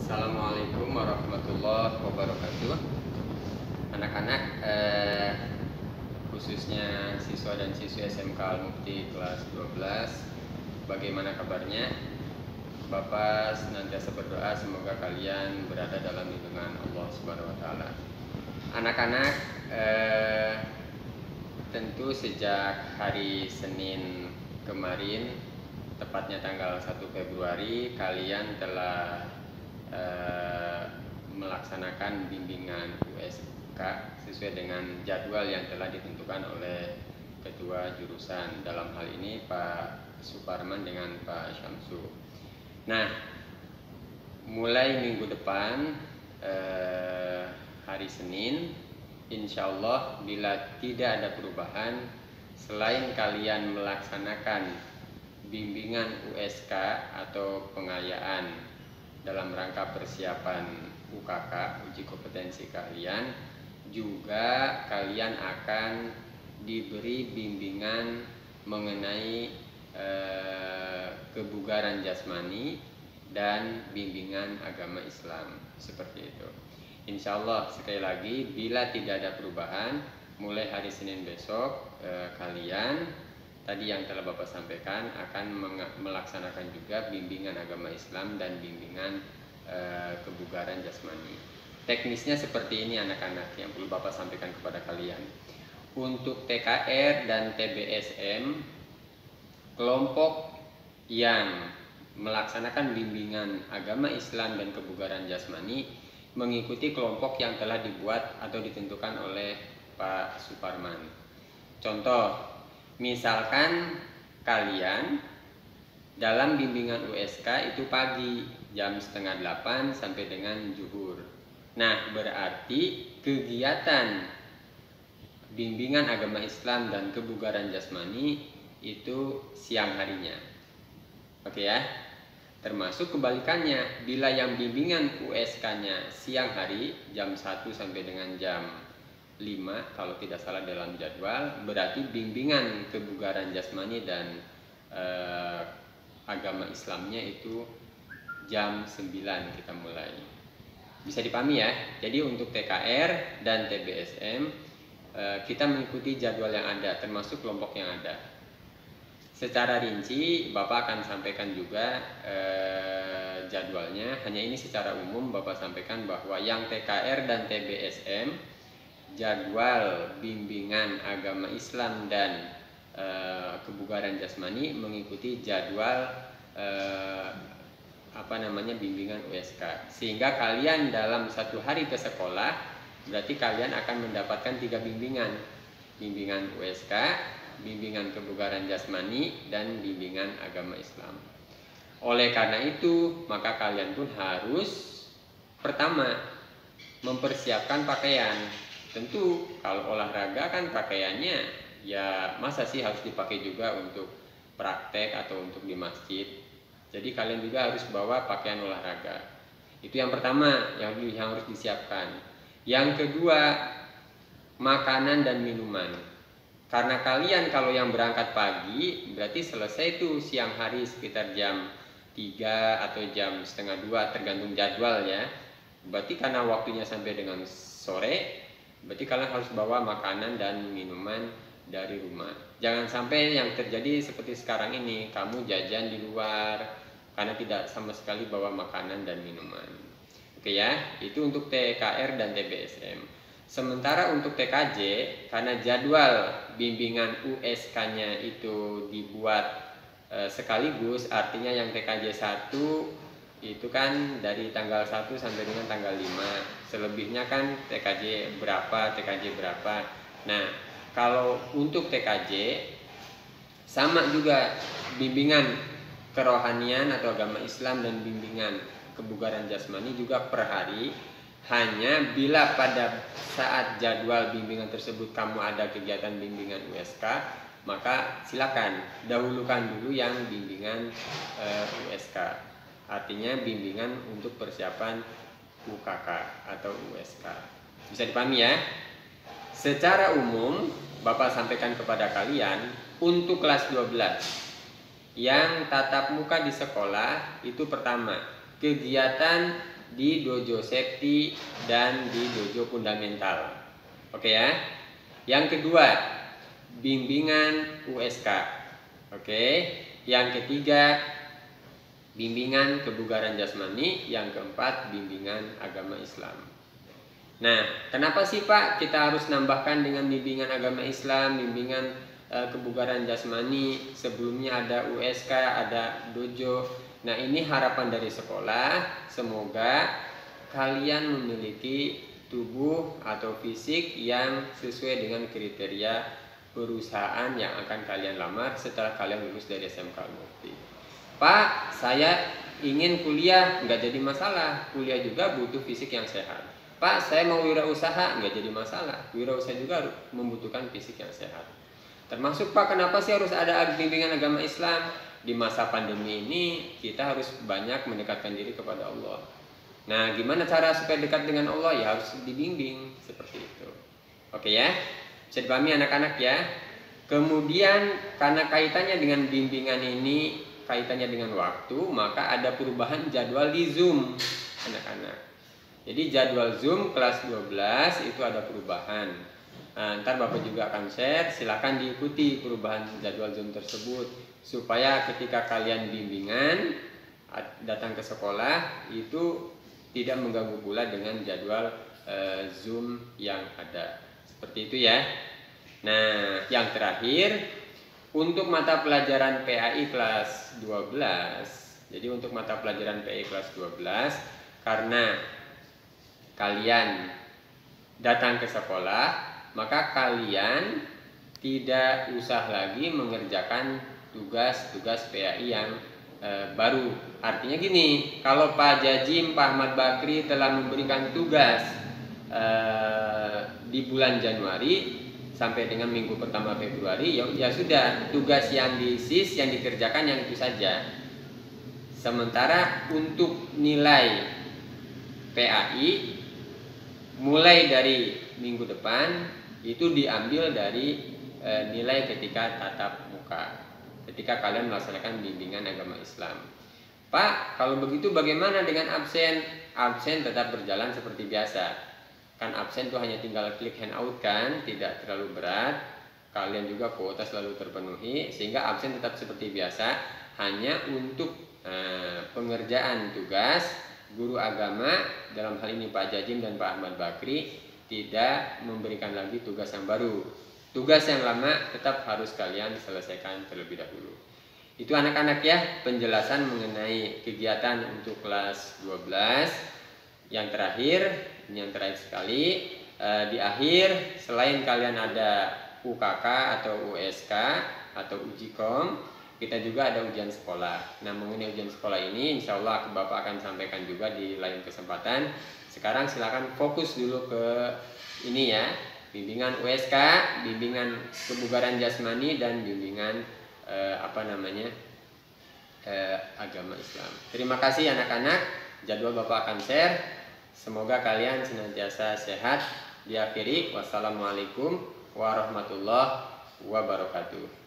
Assalamualaikum warahmatullahi wabarakatuh. Anak-anak, khususnya siswa dan siswi SMK Al-Mufti kelas 12, bagaimana kabarnya? Bapak senantiasa berdoa semoga kalian berada dalam lindungan Allah Subhanahu wa taala. Anak-anak, tentu sejak hari Senin kemarin, tepatnya tanggal 1 Februari, kalian telah melaksanakan bimbingan USK sesuai dengan jadwal yang telah ditentukan oleh ketua jurusan, dalam hal ini Pak Suparman dengan Pak Syamsu. Nah, mulai minggu depan, hari Senin, insya Allah bila tidak ada perubahan, selain kalian melaksanakan bimbingan USK atau pengayaan dalam rangka persiapan UKK, uji kompetensi kalian, juga kalian akan diberi bimbingan mengenai kebugaran jasmani dan bimbingan agama Islam, seperti itu. Insya Allah, sekali lagi, bila tidak ada perubahan, mulai hari Senin besok, kalian tadi yang telah Bapak sampaikan akan melaksanakan juga bimbingan agama Islam dan bimbingan kebugaran jasmani. Teknisnya seperti ini anak-anak yang perlu Bapak sampaikan kepada kalian. Untuk TKR dan TBSM, kelompok yang melaksanakan bimbingan agama Islam dan kebugaran jasmani mengikuti kelompok yang telah dibuat atau ditentukan oleh Pak Suparman. Contoh, misalkan kalian dalam bimbingan USK itu pagi jam 7:30 sampai dengan zuhur. Nah, berarti kegiatan bimbingan agama Islam dan kebugaran jasmani itu siang harinya. Oke ya. Termasuk kebalikannya, bila yang bimbingan USK-nya siang hari jam 1 sampai dengan jam 5 kalau tidak salah dalam jadwal, berarti bimbingan kebugaran jasmani dan agama Islamnya itu jam 9 kita mulai. Bisa dipahami ya. Jadi untuk TKR dan TBSM kita mengikuti jadwal yang ada, termasuk kelompok yang ada. Secara rinci Bapak akan sampaikan juga jadwalnya. Hanya ini secara umum Bapak sampaikan bahwa yang TKR dan TBSM, jadwal bimbingan agama Islam dan kebugaran jasmani mengikuti jadwal bimbingan USK. Sehingga kalian dalam satu hari ke sekolah, berarti kalian akan mendapatkan 3 bimbingan. Bimbingan USK, bimbingan kebugaran jasmani, dan bimbingan agama Islam. Oleh karena itu, maka kalian pun harus pertama mempersiapkan pakaian. Tentu kalau olahraga kan pakaiannya ya masa sih harus dipakai juga untuk praktek atau untuk di masjid. Jadi kalian juga harus bawa pakaian olahraga. Itu yang pertama yang harus disiapkan. Yang kedua, makanan dan minuman. Karena kalian kalau yang berangkat pagi berarti selesai itu siang hari sekitar jam 3 atau jam 1:30 tergantung jadwal ya. Berarti karena waktunya sampai dengan sore, berarti kalian harus bawa makanan dan minuman dari rumah. Jangan sampai yang terjadi seperti sekarang ini, kamu jajan di luar karena tidak sama sekali bawa makanan dan minuman. Oke ya, itu untuk TKR dan TBSM. Sementara untuk TKJ, karena jadwal bimbingan USK-nya itu dibuat sekaligus, artinya yang TKJ 1 itu kan dari tanggal 1 sampai dengan tanggal 5. Selebihnya kan TKJ berapa, TKJ berapa. Nah, kalau untuk TKJ sama juga bimbingan kerohanian atau agama Islam dan bimbingan kebugaran jasmani juga per hari. Hanya bila pada saat jadwal bimbingan tersebut kamu ada kegiatan bimbingan USK, maka silakan dahulukan dulu yang bimbingan USK. Artinya bimbingan untuk persiapan UKK atau USK. Bisa dipahami ya? Secara umum Bapak sampaikan kepada kalian untuk kelas 12 yang tatap muka di sekolah itu pertama, kegiatan di dojo safety dan di dojo fundamental. Oke ya. Yang kedua, bimbingan USK. Oke. Yang ketiga, bimbingan kebugaran jasmani. Yang keempat, bimbingan agama Islam. Nah, kenapa sih Pak kita harus nambahkan dengan bimbingan agama Islam, bimbingan kebugaran jasmani? Sebelumnya ada USK, ada dojo. Nah, ini harapan dari sekolah, semoga kalian memiliki tubuh atau fisik yang sesuai dengan kriteria perusahaan yang akan kalian lamar setelah kalian lulus dari SMK Al-Mufti. Pak, saya ingin kuliah, nggak jadi masalah. Kuliah juga butuh fisik yang sehat. Pak, saya mau wirausaha, nggak jadi masalah. Wirausaha juga membutuhkan fisik yang sehat. Termasuk Pak, kenapa sih harus ada bimbingan agama Islam? Di masa pandemi ini kita harus banyak mendekatkan diri kepada Allah. Nah, gimana cara supaya dekat dengan Allah? Ya harus dibimbing seperti itu. Oke ya, bisa dipahami anak-anak ya. Kemudian karena kaitannya dengan bimbingan ini, kaitannya dengan waktu, maka ada perubahan jadwal di Zoom anak-anak. Jadi jadwal Zoom kelas 12 itu ada perubahan. Ntar Bapak juga akan share, silakan diikuti perubahan jadwal Zoom tersebut supaya ketika kalian bimbingan datang ke sekolah itu tidak mengganggu pula dengan jadwal Zoom yang ada. Seperti itu ya. Nah, yang terakhir untuk mata pelajaran PAI kelas 12. Jadi untuk mata pelajaran PAI kelas 12 karena kalian datang ke sekolah, maka kalian tidak usah lagi mengerjakan tugas-tugas PAI yang baru. Artinya gini, kalau Pak Jajim, Pak Ahmad Bakri telah memberikan tugas di bulan Januari sampai dengan minggu pertama Februari, ya sudah, tugas yang di-SIS yang dikerjakan yang itu saja. Sementara untuk nilai PAI mulai dari minggu depan itu diambil dari nilai ketika tatap muka, ketika kalian melaksanakan bimbingan agama Islam. Pak, kalau begitu bagaimana dengan absen? Absen tetap berjalan seperti biasa. Kan absen itu hanya tinggal klik handout kan, tidak terlalu berat. Kalian juga kuota selalu terpenuhi, sehingga absen tetap seperti biasa. Hanya untuk pengerjaan tugas, guru agama, dalam hal ini Pak Jajim dan Pak Ahmad Bakri, tidak memberikan lagi tugas yang baru. Tugas yang lama tetap harus kalian selesaikan terlebih dahulu. Itu anak-anak ya, penjelasan mengenai kegiatan untuk kelas 12. Yang terakhir, ini yang terakhir sekali, di akhir selain kalian ada UKK atau USK atau uji kom, kita juga ada ujian sekolah. Nah, mengenai ujian sekolah ini insya Allah Bapak akan sampaikan juga di lain kesempatan. Sekarang silakan fokus dulu ke ini ya, bimbingan USK, bimbingan kebugaran jasmani, dan bimbingan agama Islam. Terima kasih anak-anak, jadwal Bapak akan share. Semoga kalian senantiasa sehat. Diakhiri, wassalamualaikum warahmatullahi wabarakatuh.